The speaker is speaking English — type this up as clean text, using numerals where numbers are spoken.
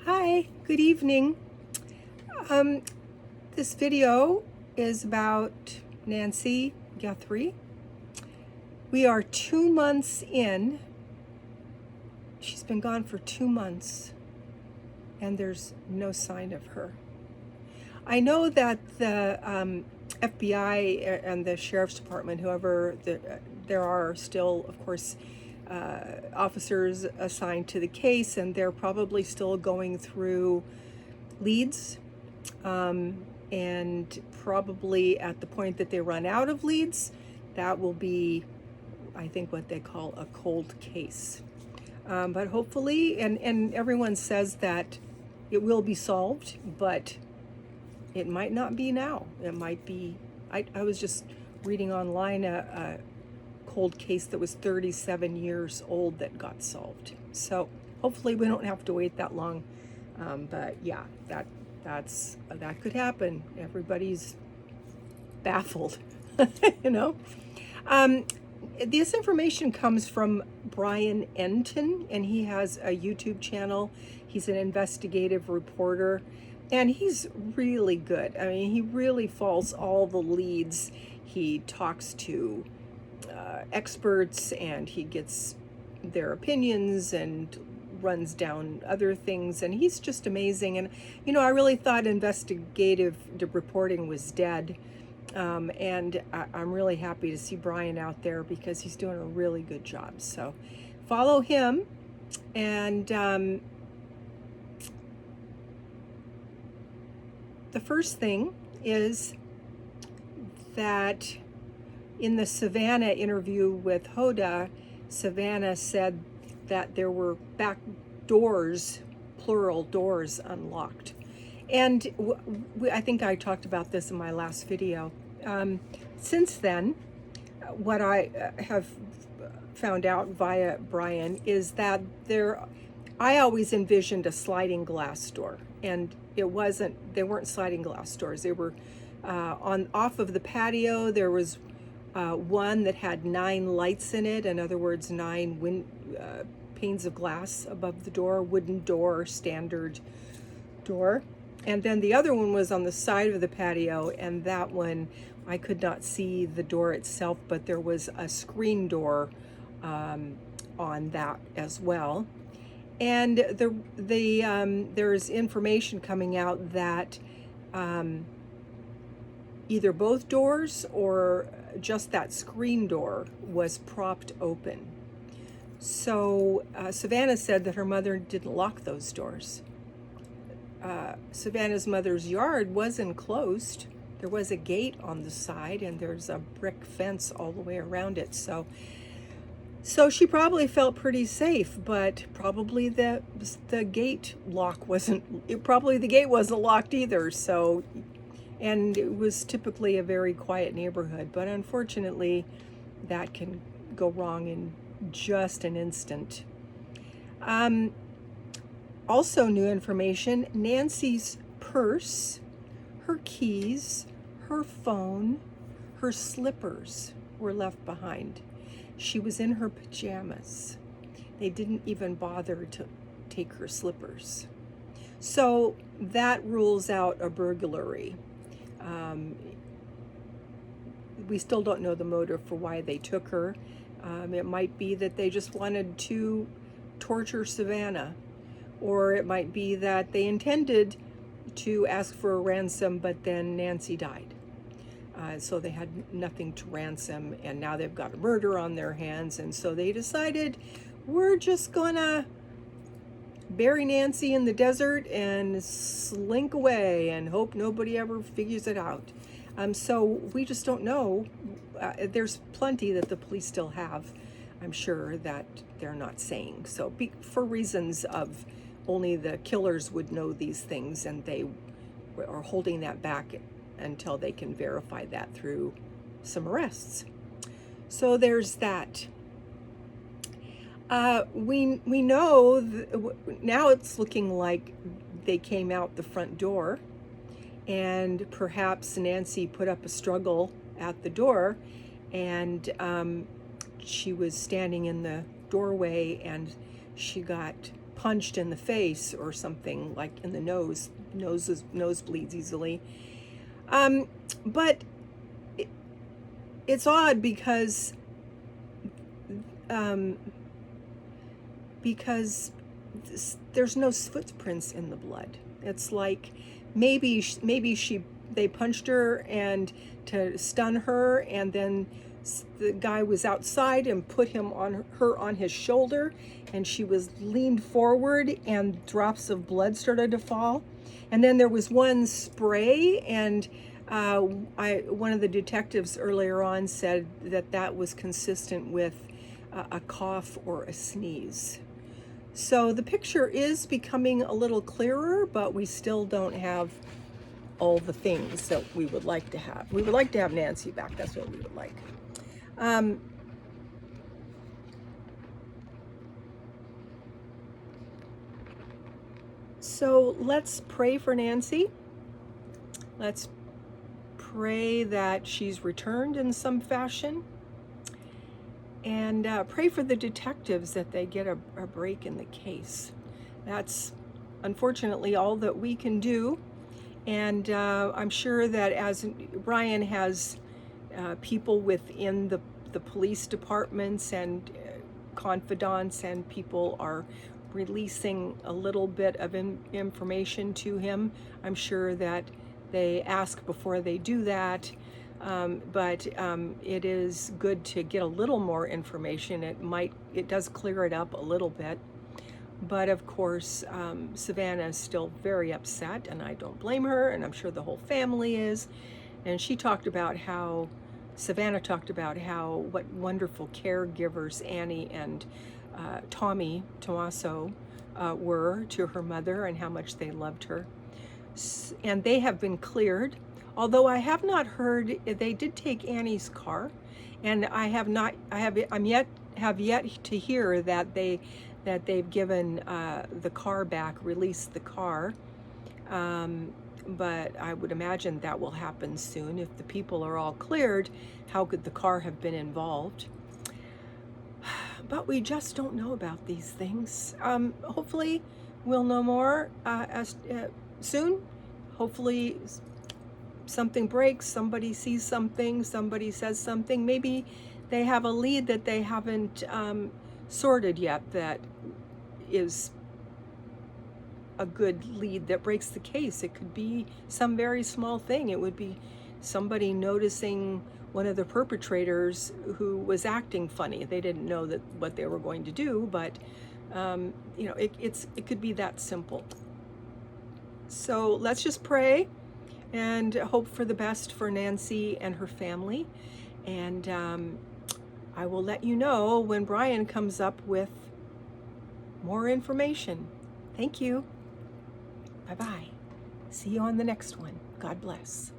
Hi, good evening. Um, this video is about Nancy Guthrie. We are 2 months in. She's been gone for 2 months, and there's no sign of her. I know that the FBI and the Sheriff's Department, there are still, of course, officers assigned to the case, and they're probably still going through leads. And probably at the point that they run out of leads, that will be, I think, what they call a cold case. But hopefully, and everyone says that it will be solved, but it might not be now. It might be, I was just reading online a cold case that was 37 years old that got solved. So hopefully we don't have to wait that long. But yeah, that could happen. Everybody's baffled, you know. This information comes from Brian Enton, and he has a YouTube channel. He's an investigative reporter, and he's really good. I mean, he really follows all the leads. He talks to experts, and he gets their opinions and runs down other things, and he's just amazing. And I really thought investigative reporting was dead, and I'm really happy to see Brian out there because he's doing a really good job. So follow him. And the first thing is that in the Savannah interview with Hoda, Savannah said that there were back doors, plural doors, unlocked. And I think I talked about this in my last video. Since then, what I have found out via Brian is that I always envisioned a sliding glass door, and they weren't sliding glass doors. They were off of the patio. There was one that had 9 lights in it. In other words, 9 panes of glass above the door, wooden door, standard door. And then the other one was on the side of the patio, and that one I could not see the door itself, but there was a screen door on that as well. And there's information coming out that either both doors or just that screen door was propped open. So Savannah said that her mother didn't lock those doors. Savannah's mother's yard was enclosed. There was a gate on the side, and there's a brick fence all the way around it. So she probably felt pretty safe, but probably the gate lock the gate wasn't locked either. So, and it was typically a very quiet neighborhood, but unfortunately that can go wrong in just an instant. Also new information, Nancy's purse, her keys, her phone, her slippers were left behind. She was in her pajamas. They didn't even bother to take her slippers. So that rules out a burglary. We still don't know the motive for why they took her. It might be that they just wanted to torture Savannah, or it might be that they intended to ask for a ransom, but then Nancy died. So they had nothing to ransom, and now they've got a murder on their hands, and so they decided, we're just gonna bury Nancy in the desert and slink away and hope nobody ever figures it out. So we just don't know. There's plenty that the police still have, I'm sure, that they're not saying. So for reasons of only the killers would know these things, and they are holding that back until they can verify that through some arrests. So there's that. We know now it's looking like they came out the front door, and perhaps Nancy put up a struggle at the door, and she was standing in the doorway, and she got punched in the face or something, like in the nose bleeds easily. But it's odd because there's no footprints in the blood. It's like maybe they punched her and to stun her, and then the guy was outside and put her on his shoulder, and she was leaned forward and drops of blood started to fall. And then there was one spray, and one of the detectives earlier on said that was consistent with a cough or a sneeze. So the picture is becoming a little clearer, but we still don't have all the things that we would like to have. We would like to have Nancy back. That's what we would like. So let's pray for Nancy. Let's pray that she's returned in some fashion. And pray for the detectives that they get a break in the case. That's unfortunately all that we can do. And I'm sure that as Brian has people within the police departments and confidants, and people are releasing a little bit of information to him, I'm sure that they ask before they do that. But it is good to get a little more information. It does clear it up a little bit. But of course, Savannah is still very upset, and I don't blame her, and I'm sure the whole family is. And Savannah talked about what wonderful caregivers Annie and Tommaso were to her mother, and how much they loved her. And they have been cleared. Although I have not heard, they did take Annie's car, and I'm yet to hear that they've given the car back, released the car. But I would imagine that will happen soon. If the people are all cleared, how could the car have been involved? But we just don't know about these things. Hopefully we'll know more soon. Hopefully something breaks, somebody sees something, somebody says something. Maybe they have a lead that they haven't sorted yet, that is a good lead that breaks the case. It could be some very small thing. It would be somebody noticing one of the perpetrators who was acting funny. They didn't know what they were going to do, but it could be that simple. So let's just pray and hope for the best for Nancy and her family. And I will let you know when Brian comes up with more information. Thank you. Bye-bye. See you on the next one. God bless.